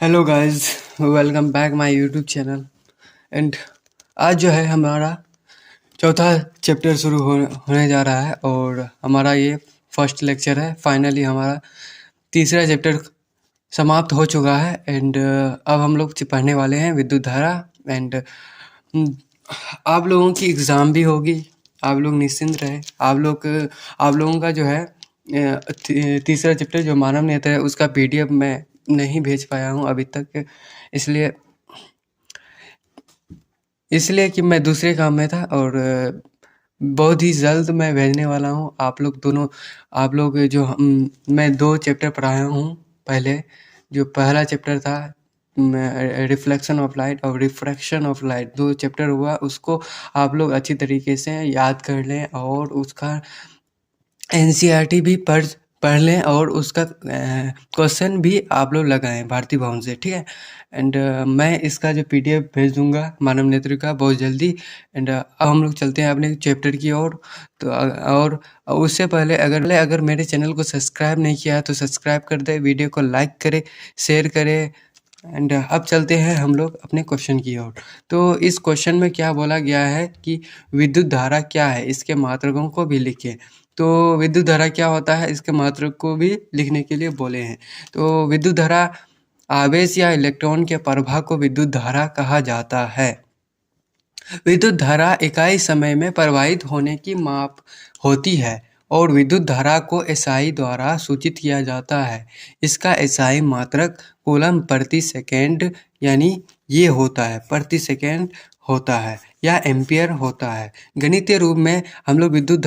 Hello guys, welcome back my YouTube channel. And आज जो है हमारा चौथा चैप्टर शुरू होने जा रहा है और हमारा ये फर्स्ट लेक्चर है। फाइनली हमारा तीसरा चैप्टर समाप्त हो चुका है। एंड अब हम लोग पढ़ने वाले हैं विद्युत धारा। एंड आप लोगों की एग्ज़ाम भी होगी, आप लोग निश्चिंत रहे। आप लोगों का जो है तीसरा चैप्टर जो मानव नेत्र है उसका पीडीएफ मैं नहीं भेज पाया हूँ अभी तक, इसलिए कि मैं दूसरे काम में था और बहुत ही जल्द मैं भेजने वाला हूँ। आप लोग मैं 2 चैप्टर पढ़ाया हूँ पहले। जो पहला चैप्टर था रिफ्लेक्शन ऑफ लाइट और रिफ्रैक्शन ऑफ लाइट, 2 चैप्टर हुआ, उसको आप लोग अच्छी तरीके से याद कर लें और उसका एनसीईआरटी भी पढ़ लें और उसका क्वेश्चन भी आप लोग लगाएं भारती भवन से, ठीक है। एंड मैं इसका जो पीडीएफ भेज दूंगा मानव नेत्र का बहुत जल्दी। एंड अब हम लोग चलते हैं अपने चैप्टर की ओर। तो और उससे पहले अगर मेरे चैनल को सब्सक्राइब नहीं किया है तो सब्सक्राइब कर दे, वीडियो को लाइक करें, शेयर करें। एंड अब चलते हैं हम लोग अपने क्वेश्चन की ओर। तो इस क्वेश्चन में क्या बोला गया है कि विद्युत धारा क्या है, इसके मात्रकों को भी लिखें। तो विद्युत धारा क्या होता है, इसके मात्रक को भी लिखने के लिए बोले हैं। तो विद्युत धारा आवेश या इलेक्ट्रॉन के प्रवाह को विद्युत धारा कहा जाता है। विद्युत धारा इकाई समय में प्रवाहित होने की माप होती है और विद्युत धारा को एसआई द्वारा सूचित किया जाता है। इसका एसआई मात्रक कूलम प्रति सेकेंड यानी ये होता है, प्रति सेकेंड होता है या एम्पियर होता है। गणितीय रूप में हम लोग विद्युत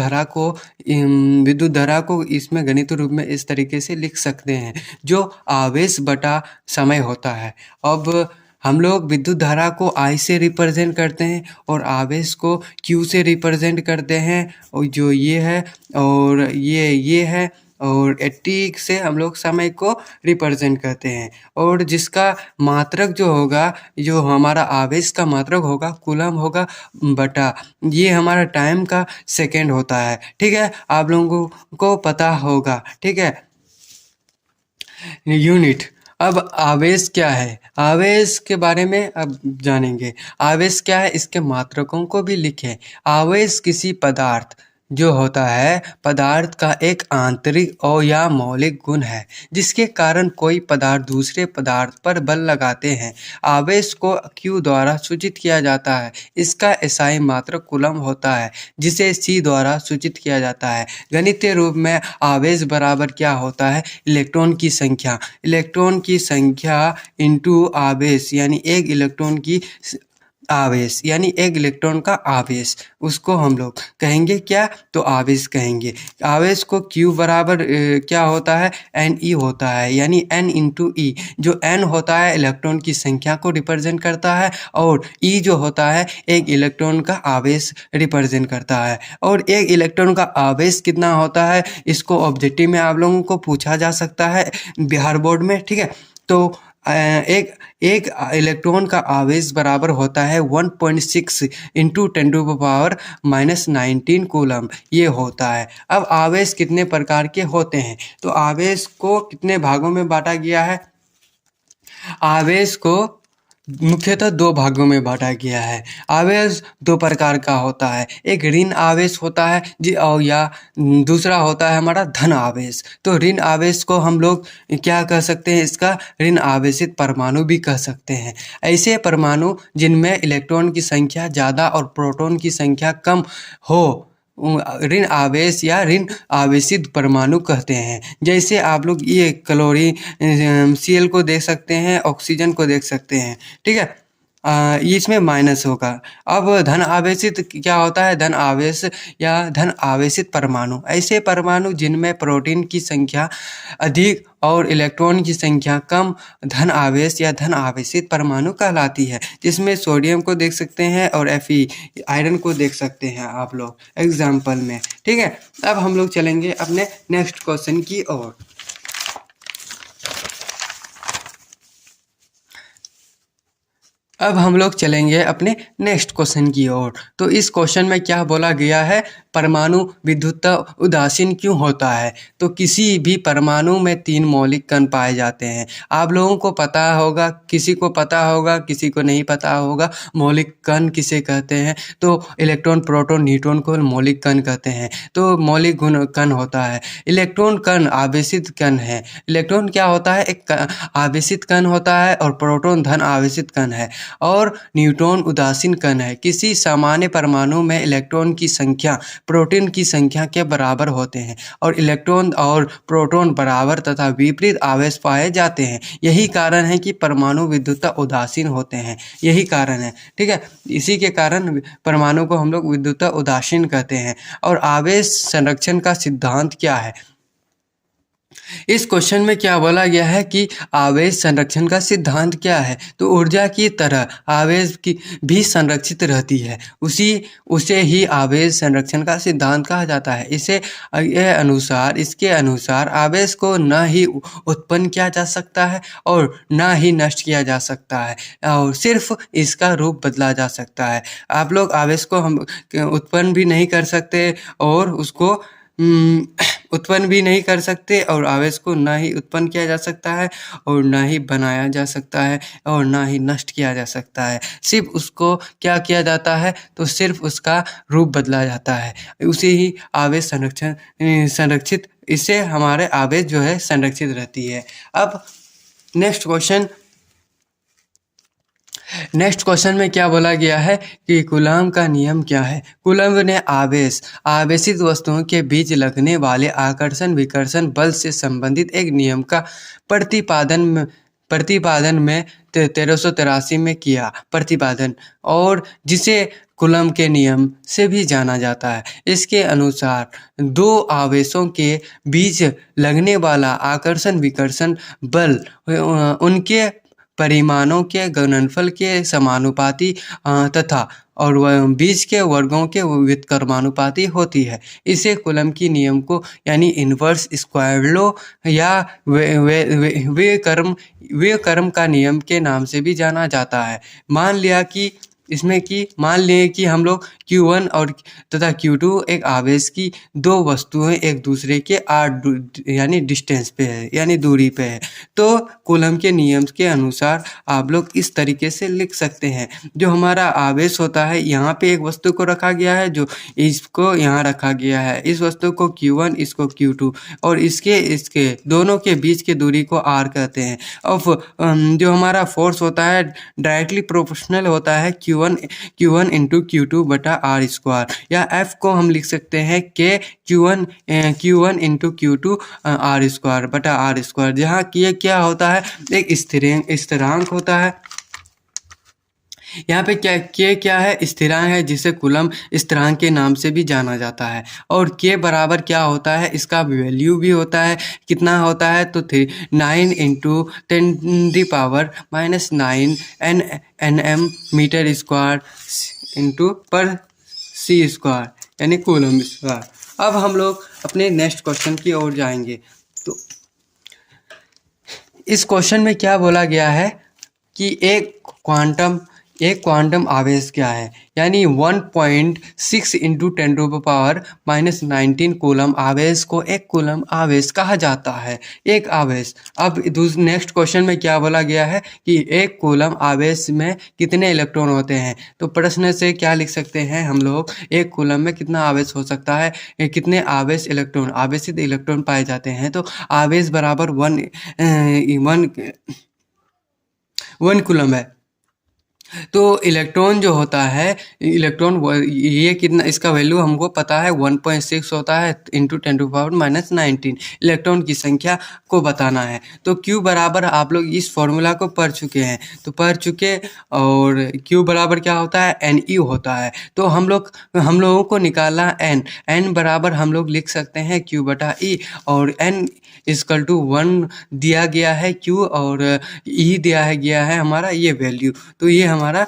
धारा को इसमें गणितीय रूप में इस तरीके से लिख सकते हैं, जो आवेश बटा समय होता है। अब हम लोग विद्युत धारा को I से रिप्रेजेंट करते हैं और आवेश को Q से रिप्रेजेंट करते हैं, और जो ये है और ये है, और 80 से हम लोग समय को रिप्रेजेंट करते हैं। और जिसका मात्रक जो होगा, जो हमारा आवेश का मात्रक होगा, कूलम होगा बटा ये हमारा टाइम का सेकेंड होता है, ठीक है। आप लोगों को पता होगा, ठीक है। यूनिट। अब आवेश क्या है, आवेश के बारे में अब जानेंगे। आवेश क्या है, इसके मात्रकों को भी लिखें। आवेश किसी पदार्थ जो होता है, पदार्थ का एक आंतरिक और या मौलिक गुण है जिसके कारण कोई पदार्थ दूसरे पदार्थ पर बल लगाते हैं। आवेश को Q द्वारा सूचित किया जाता है। इसका एसआई मात्रक कूलम होता है जिसे C द्वारा सूचित किया जाता है। गणितीय रूप में आवेश बराबर क्या होता है, इलेक्ट्रॉन की संख्या इंटू आवेश, यानी एक इलेक्ट्रॉन की आवेश, यानी एक इलेक्ट्रॉन का आवेश, उसको हम लोग कहेंगे क्या, तो आवेश कहेंगे। आवेश को Q बराबर क्या होता है, Ne होता है, यानी N इंटू ई। जो N होता है इलेक्ट्रॉन की संख्या को रिप्रेजेंट करता है और E जो होता है एक इलेक्ट्रॉन का आवेश रिप्रेजेंट करता है। और एक इलेक्ट्रॉन का आवेश कितना होता है, इसको ऑब्जेक्टिव में आप लोगों को पूछा जा सकता है बिहार बोर्ड में, ठीक है। तो एक इलेक्ट्रॉन का आवेश बराबर होता है 1.6 इंटू 10⁻⁻19 कूलम, ये होता है। अब आवेश कितने प्रकार के होते हैं, तो आवेश को कितने भागों में बांटा गया है। आवेश को मुख्यतः 2 भागों में बांटा गया है। आवेश 2 प्रकार का होता है, एक ऋण आवेश होता है जी, और या दूसरा होता है हमारा धन आवेश। तो ऋण आवेश को हम लोग क्या कह सकते हैं, इसका ऋण आवेशित परमाणु भी कह सकते हैं। ऐसे परमाणु जिनमें इलेक्ट्रॉन की संख्या ज़्यादा और प्रोटॉन की संख्या कम हो, ऋण आवेश या ऋण आवेशित परमाणु कहते हैं। जैसे आप लोग ये क्लोरीन Cl को देख सकते हैं, ऑक्सीजन को देख सकते हैं, ठीक है। इसमें माइनस होगा। अब धन आवेशित क्या होता है, धन आवेश या धन आवेशित परमाणु, ऐसे परमाणु जिनमें प्रोटीन की संख्या अधिक और इलेक्ट्रॉन की संख्या कम, धन आवेश या धन आवेशित परमाणु कहलाती है। जिसमें सोडियम को देख सकते हैं और Fe आयरन को देख सकते हैं आप लोग एग्जाम्पल में, ठीक है। अब हम लोग चलेंगे अपने नेक्स्ट क्वेश्चन की ओर। अब हम लोग चलेंगे अपने नेक्स्ट क्वेश्चन की ओर। तो इस क्वेश्चन में क्या बोला गया है, परमाणु विद्युतता उदासीन क्यों होता है? तो किसी भी परमाणु में 3 मौलिक कण पाए जाते हैं। आप लोगों को पता होगा, किसी को पता होगा, किसी को नहीं पता होगा मौलिक कण किसे कहते हैं। तो इलेक्ट्रॉन, प्रोटॉन, न्यूट्रॉन को मौलिक कण कहते हैं। तो मौलिक गुण कण होता है। इलेक्ट्रॉन कण आवेशित कण है। इलेक्ट्रॉन क्या होता है? एक आवेशित कण होता है और प्रोटॉन धन आवेशित कण है और न्यूट्रॉन उदासीन कण है। किसी सामान्य परमाणु में इलेक्ट्रॉन की संख्या प्रोटॉन की संख्या के बराबर होते हैं और इलेक्ट्रॉन और प्रोटॉन बराबर तथा विपरीत आवेश पाए जाते हैं। यही कारण है कि परमाणु विद्युतता उदासीन होते हैं। यही कारण है, ठीक है। इसी के कारण परमाणु को हम लोग विद्युतता उदासीन कहते हैं। और आवेश संरक्षण का सिद्धांत क्या है? इस क्वेश्चन में क्या बोला गया है कि आवेश संरक्षण का सिद्धांत क्या है? तो ऊर्जा की तरह आवेश की भी संरक्षित रहती है, उसे ही आवेश संरक्षण का सिद्धांत कहा जाता है। इसके अनुसार आवेश को न ही उत्पन्न किया जा सकता है और न ही नष्ट किया जा सकता है और सिर्फ इसका रूप बदला जा सकता है। आप लोग आवेश को हम उत्पन्न भी नहीं कर सकते और उसको उत्पन्न भी नहीं कर सकते और आवेश को ना ही उत्पन्न किया जा सकता है और ना ही बनाया जा सकता है और ना ही नष्ट किया जा सकता है। सिर्फ उसको क्या किया जाता है? तो सिर्फ उसका रूप बदला जाता है। उसे ही आवेश संरक्षित, इससे हमारे आवेश जो है संरक्षित रहती है। अब नेक्स्ट क्वेश्चन में क्या बोला गया है कि कूलम्ब का नियम क्या है? कूलम्ब ने आवेशित वस्तुओं के बीच लगने वाले आकर्षण विकर्षण बल से संबंधित एक नियम का प्रतिपादन में 1383 में किया प्रतिपादन, और जिसे कूलम्ब के नियम से भी जाना जाता है। इसके अनुसार दो आवेशों के बीच लगने वाला आकर्षण विकर्षण बल उनके परिमाणों के गुणनफल के समानुपाती तथा और बीच के वर्गों के व्युत्क्रमानुपाती होती है। इसे कूलम्ब की नियम को यानी इन्वर्स स्क्वायर लॉ या व्युत्क्रम का नियम के नाम से भी जाना जाता है। मान लें कि हम लोग Q1 और तथा Q2 एक आवेश की दो वस्तुएं एक दूसरे के यानी डिस्टेंस पे है, यानी दूरी पे है। तो कूलम्ब के नियम के अनुसार आप लोग इस तरीके से लिख सकते हैं। जो हमारा आवेश होता है, यहाँ पे एक वस्तु को रखा गया है, जो इसको यहाँ रखा गया है। इस वस्तु को Q1, इसको Q2 और इसके दोनों के बीच की दूरी को R कहते हैं। अब जो हमारा फोर्स होता है डायरेक्टली प्रोपोर्शनल होता है Q1 इंटू Q2 बटा R स्क्वायर, या F को हम लिख सकते हैं के Q1 into Q2 R square बटा R स्क्वायर, जहाँ ये क्या होता है? एक स्थिरांक होता है। यहाँ पे क्या है? स्थिरांक है, जिसे कूलम्ब स्थिरांक के नाम से भी जाना जाता है। और के बराबर क्या होता है? इसका वैल्यू भी होता है। कितना होता है? तो 9 into 10⁻⁻9 Nm metre square into per C square, यानी कूलम्ब स्क्वायर। अब हम लोग अपने नेक्स्ट क्वेश्चन की ओर जाएंगे। तो इस क्वेश्चन में क्या बोला गया है कि एक क्वांटम आवेश क्या है? यानी 1.6 इंटू 10⁻⁻19 कूलम्ब आवेश को एक कूलम्ब आवेश कहा जाता है। एक आवेश। अब नेक्स्ट क्वेश्चन में क्या बोला गया है कि एक कूलम्ब आवेश में कितने इलेक्ट्रॉन होते हैं? तो प्रश्न से क्या लिख सकते हैं हम लोग? एक कूलम्ब में कितना आवेश हो सकता है? कितने आवेशित इलेक्ट्रॉन पाए जाते हैं? तो आवेश बराबर 1 कूलम्ब है। तो इलेक्ट्रॉन जो होता है, ये कितना, इसका वैल्यू हमको पता है 1.6 होता है इंटू 10⁻⁻19 इलेक्ट्रॉन की संख्या को बताना है। तो Q बराबर, आप लोग इस फॉर्मूला को पढ़ चुके हैं, और Q बराबर क्या होता है? NE होता है। तो हम लोगों को निकालना N बराबर हम लोग लिख सकते हैं Q बटा E, और N = 1 दिया गया है Q, और E दिया गया है हमारा ये वैल्यू। तो ये हमारा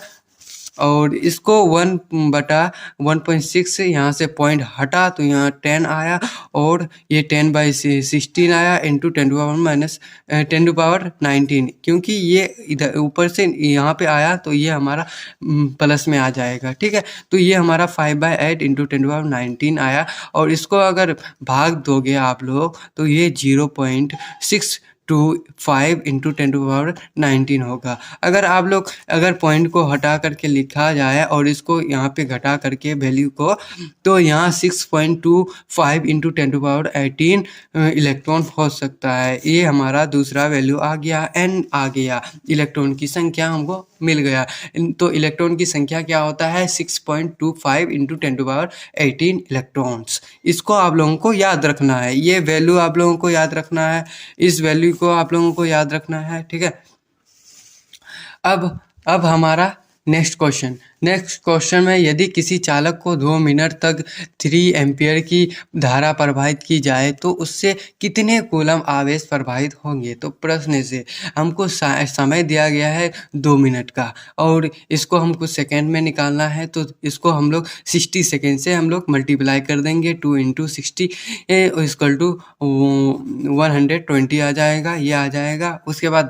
और इसको 1/1.6 से यहाँ से पॉइंट हटा तो यहाँ 10 आया और ये 10/16 आया इंटू 10⁻⁻19, क्योंकि ये इधर ऊपर से यहाँ पे आया तो ये हमारा प्लस में आ जाएगा। ठीक है, तो ये हमारा 5/8 इंटू 10⁻19 आया और इसको अगर भाग दोगे आप लोग तो ये 0.625 इंटू 10⁻19 होगा। अगर पॉइंट को हटा करके लिखा जाए और इसको यहाँ पे घटा करके वैल्यू को, तो यहाँ 6.25 इंटू 10⁻18 इलेक्ट्रॉन हो सकता है। ये हमारा दूसरा वैल्यू आ गया, n आ गया, इलेक्ट्रॉन की संख्या हमको मिल गया। तो इलेक्ट्रॉन की संख्या क्या होता है 6.25 इंटू 10⁻18 इलेक्ट्रॉन्स। इसको आप लोगों को याद रखना है, ये वैल्यू आप लोगों को याद रखना है, इस वैल्यू को आप लोगों को याद रखना है। ठीक है, अब हमारा नेक्स्ट क्वेश्चन में यदि किसी चालक को 2 मिनट तक 3 एम्पियर की धारा प्रवाहित की जाए तो उससे कितने कूलम आवेश प्रवाहित होंगे। तो प्रश्न से हमको समय दिया गया है 2 मिनट का और इसको हमको सेकेंड में निकालना है, तो इसको हम लोग 60 सेकेंड से हम लोग मल्टीप्लाई कर देंगे। 2 इंटू 60 इक्वल टू 120 आ जाएगा, ये आ जाएगा। उसके बाद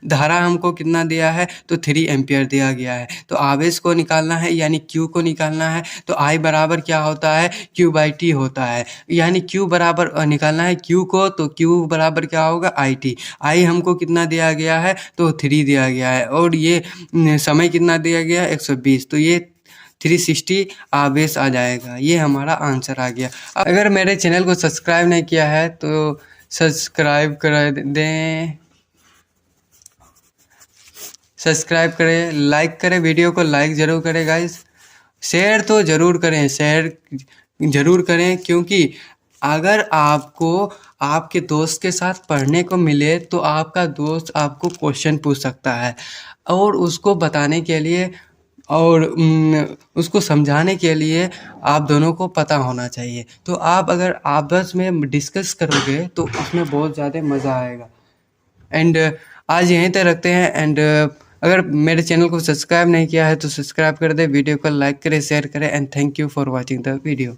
धारा हमको कितना दिया है तो 3 एम्पियर दिया गया है। तो आवेश को निकालना है यानी Q को निकालना है, तो I बराबर क्या होता है Q/T होता है, यानी Q बराबर निकालना है Q को, तो Q बराबर क्या होगा IT। I हमको कितना दिया गया है तो 3 दिया गया है और ये समय कितना दिया गया है 120, तो ये 360 आवेश आ जाएगा। ये हमारा आंसर आ गया। अगर मेरे चैनल को सब्सक्राइब नहीं किया है तो सब्सक्राइब कर दें, सब्सक्राइब करें, लाइक करें, वीडियो को लाइक ज़रूर करें गाइस, शेयर तो ज़रूर करें, क्योंकि अगर आपको आपके दोस्त के साथ पढ़ने को मिले तो आपका दोस्त आपको क्वेश्चन पूछ सकता है और उसको बताने के लिए और उसको समझाने के लिए आप दोनों को पता होना चाहिए। तो आप अगर आपस में डिस्कस करोगे तो उसमें बहुत ज़्यादा मज़ा आएगा। एंड आज यहीं तक रखते हैं। एंड अगर मेरे चैनल को सब्सक्राइब नहीं किया है तो सब्सक्राइब कर दे, वीडियो को लाइक करें, शेयर करें। And thank you for watching the video.